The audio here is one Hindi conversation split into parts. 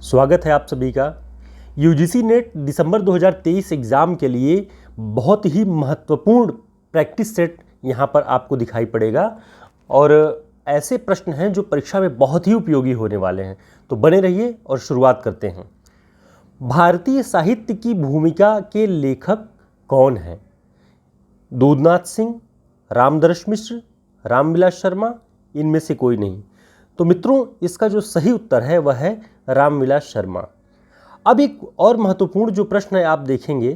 स्वागत है आप सभी का। यूजीसी नेट दिसंबर 2023 एग्ज़ाम के लिए बहुत ही महत्वपूर्ण प्रैक्टिस सेट यहाँ पर आपको दिखाई पड़ेगा और ऐसे प्रश्न हैं जो परीक्षा में बहुत ही उपयोगी होने वाले हैं। तो बने रहिए और शुरुआत करते हैं। भारतीय साहित्य की भूमिका के लेखक कौन हैं? दूधनाथ सिंह, रामदर्श मिश्र, रामविलास शर्मा, इनमें से कोई नहीं। तो मित्रों, इसका जो सही उत्तर है वह है रामविलास शर्मा। अब एक और महत्वपूर्ण जो प्रश्न है आप देखेंगे,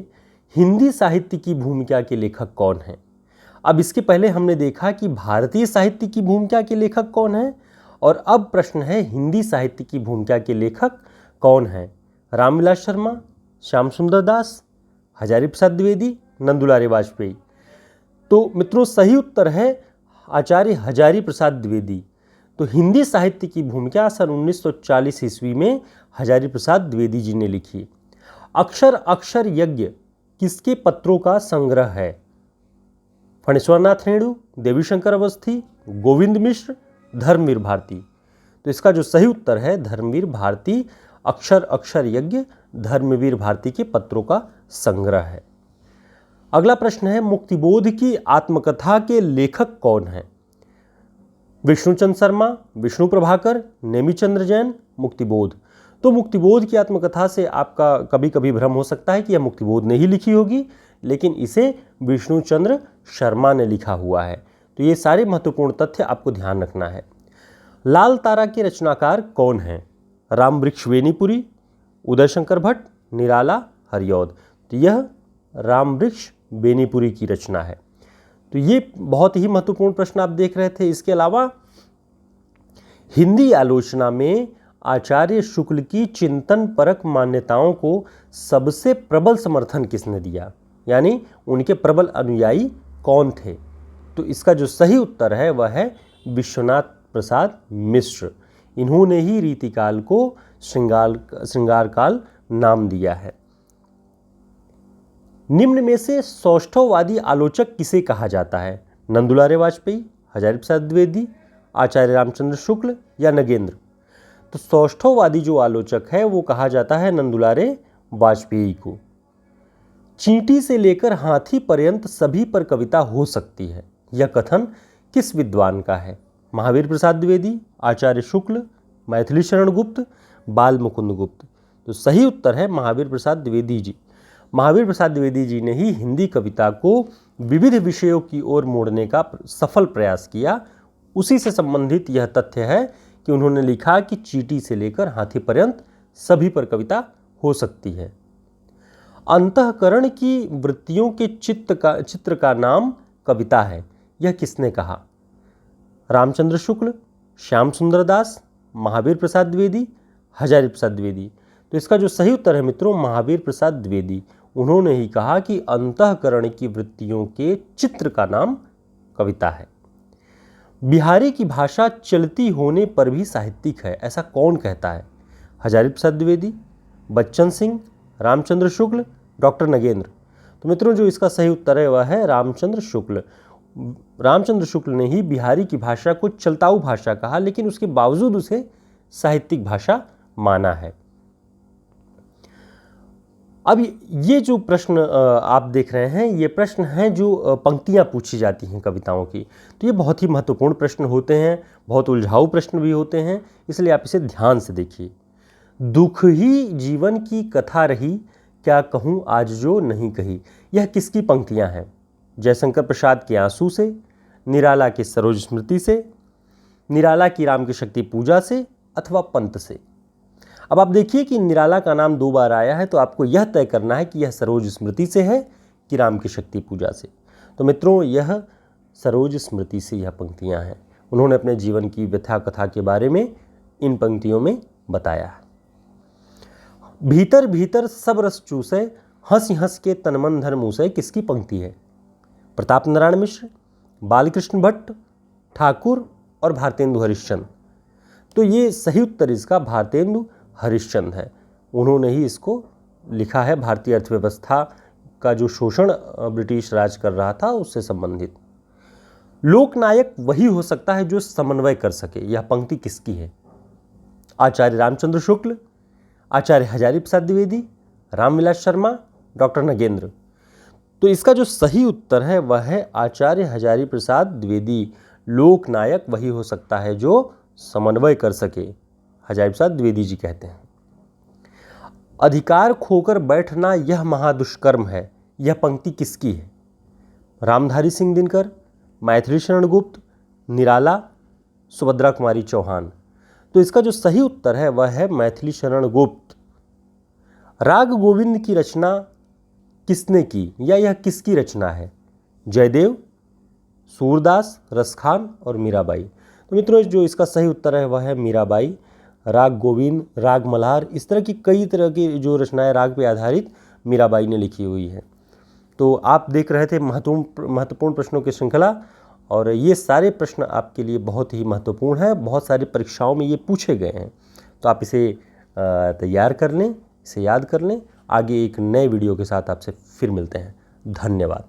हिंदी साहित्य की भूमिका के लेखक कौन हैं? अब इसके पहले हमने देखा कि भारतीय साहित्य की भूमिका के लेखक कौन हैं और अब प्रश्न है हिंदी साहित्य की भूमिका के लेखक कौन हैं? रामविलास शर्मा, श्याम सुंदर दास, हजारी प्रसाद द्विवेदी, नंदुलारे वाजपेयी। तो मित्रों, सही उत्तर है आचार्य हजारी प्रसाद द्विवेदी। तो हिंदी साहित्य की भूमिका सन 1940 ईस्वी में हजारी प्रसाद द्विवेदी जी ने लिखी। अक्षर अक्षर यज्ञ किसके पत्रों का संग्रह है? फणीश्वरनाथ रेणु, देवीशंकर अवस्थी, गोविंद मिश्र, धर्मवीर भारती। तो इसका जो सही उत्तर है धर्मवीर भारती। अक्षर अक्षर यज्ञ धर्मवीर भारती के पत्रों का संग्रह है। अगला प्रश्न है, मुक्तिबोध की आत्मकथा के लेखक कौन हैं? विष्णुचंद्र शर्मा, विष्णु प्रभाकर, नेमिचंद्र जैन, मुक्तिबोध। तो मुक्तिबोध की आत्मकथा से आपका कभी कभी भ्रम हो सकता है कि यह मुक्तिबोध ने ही लिखी होगी, लेकिन इसे विष्णुचंद्र शर्मा ने लिखा हुआ है। तो ये सारे महत्वपूर्ण तथ्य आपको ध्यान रखना है। लाल तारा के रचनाकार कौन हैं? रामवृक्ष बेनीपुरी, उदयशंकर भट्ट, निराला, हरिऔध। तो यह रामवृक्ष बेनीपुरी की रचना है। तो ये बहुत ही महत्वपूर्ण प्रश्न आप देख रहे थे। इसके अलावा हिंदी आलोचना में आचार्य शुक्ल की चिंतन परक मान्यताओं को सबसे प्रबल समर्थन किसने दिया, यानी उनके प्रबल अनुयायी कौन थे? तो इसका जो सही उत्तर है वह है विश्वनाथ प्रसाद मिश्र। इन्होंने ही रीतिकाल को श्रृंगार काल नाम दिया है। निम्न में से सौष्ठववादी आलोचक किसे कहा जाता है? नंदुलारे वाजपेयी, हजारी प्रसाद द्विवेदी, आचार्य रामचंद्र शुक्ल या नगेंद्र। तो सौष्ठववादी जो आलोचक है वो कहा जाता है नंदुलारे वाजपेयी को। चींटी से लेकर हाथी पर्यंत सभी पर कविता हो सकती है, यह कथन किस विद्वान का है? महावीर प्रसाद द्विवेदी, आचार्य शुक्ल, मैथिली शरण गुप्त, बाल मुकुंद गुप्त। तो सही उत्तर है महावीर प्रसाद द्विवेदी जी। महावीर प्रसाद द्विवेदी जी ने ही हिंदी कविता को विविध विषयों की ओर मोड़ने का सफल प्रयास किया। उसी से संबंधित यह तथ्य है कि उन्होंने लिखा कि चींटी से लेकर हाथी पर्यंत सभी पर कविता हो सकती है। अंतःकरण की वृत्तियों के चित्र का नाम कविता है, यह किसने कहा? रामचंद्र शुक्ल, श्याम सुंदर दास, महावीर प्रसाद द्विवेदी, हजारी प्रसाद द्विवेदी। तो इसका जो सही उत्तर है मित्रों महावीर प्रसाद द्विवेदी। उन्होंने ही कहा कि अंतःकरण की वृत्तियों के चित्र का नाम कविता है। बिहारी की भाषा चलती होने पर भी साहित्यिक है, ऐसा कौन कहता है? हजारी प्रसाद द्विवेदी, बच्चन सिंह, रामचंद्र शुक्ल, डॉक्टर नगेंद्र। तो मित्रों, जो इसका सही उत्तर है वह है रामचंद्र शुक्ल। रामचंद्र शुक्ल ने ही बिहारी की भाषा को चलताऊ भाषा कहा, लेकिन उसके बावजूद उसे साहित्यिक भाषा माना है। अब ये जो प्रश्न आप देख रहे हैं, ये प्रश्न हैं जो पंक्तियाँ पूछी जाती हैं कविताओं की। तो ये बहुत ही महत्वपूर्ण प्रश्न होते हैं, बहुत उलझाऊ प्रश्न भी होते हैं, इसलिए आप इसे ध्यान से देखिए। दुख ही जीवन की कथा रही, क्या कहूँ आज जो नहीं कही। यह किसकी पंक्तियाँ हैं? जयशंकर प्रसाद के आंसू से, निराला के सरोज स्मृति से, निराला की राम की शक्ति पूजा से, अथवा पंत से। अब आप देखिए कि निराला का नाम 2 बार आया है, तो आपको यह तय करना है कि यह सरोज स्मृति से है कि राम की शक्ति पूजा से। तो मित्रों, यह सरोज स्मृति से यह पंक्तियां हैं। उन्होंने अपने जीवन की व्यथा कथा के बारे में इन पंक्तियों में बताया है। भीतर भीतर सब रस चूसे, हंस हंस के तनमन धन मूसे, किसकी पंक्ति है? प्रताप नारायण मिश्र, बालकृष्ण भट्ट, ठाकुर और भारतेंदु हरिश्चंद्र। तो ये सही उत्तर इसका भारतेंदु हरिश्चंद्र है। उन्होंने ही इसको लिखा है। भारतीय अर्थव्यवस्था का जो शोषण ब्रिटिश राज कर रहा था उससे संबंधित। लोकनायक वही हो सकता है जो समन्वय कर सके, यह पंक्ति किसकी है? आचार्य रामचंद्र शुक्ल, आचार्य हजारी प्रसाद द्विवेदी, रामविलास शर्मा, डॉक्टर नगेंद्र। तो इसका जो सही उत्तर है वह है आचार्य हजारी प्रसाद द्विवेदी। लोकनायक वही हो सकता है जो समन्वय कर सके, हजारी प्रसाद द्विवेदी जी कहते हैं। अधिकार खोकर बैठना यह महादुष्कर्म है, यह पंक्ति किसकी है? रामधारी सिंह दिनकर, मैथिली शरण गुप्त, निराला, सुभद्रा कुमारी चौहान। तो इसका जो सही उत्तर है वह है मैथिली शरण गुप्त। राग गोविंद की रचना किसने की या यह किसकी रचना है? जयदेव, सूरदास, रसखान और मीराबाई। तो मित्रों जो इसका सही उत्तर है वह है मीराबाई। राग गोविंद, राग मल्हार, इस तरह की कई तरह की जो रचनाएं राग पे आधारित मीराबाई ने लिखी हुई है। तो आप देख रहे थे महत्वपूर्ण प्रश्नों की श्रृंखला, और ये सारे प्रश्न आपके लिए बहुत ही महत्वपूर्ण हैं, बहुत सारी परीक्षाओं में ये पूछे गए हैं। तो आप इसे तैयार कर लें, इसे याद कर लें। आगे एक नए वीडियो के साथ आपसे फिर मिलते हैं। धन्यवाद।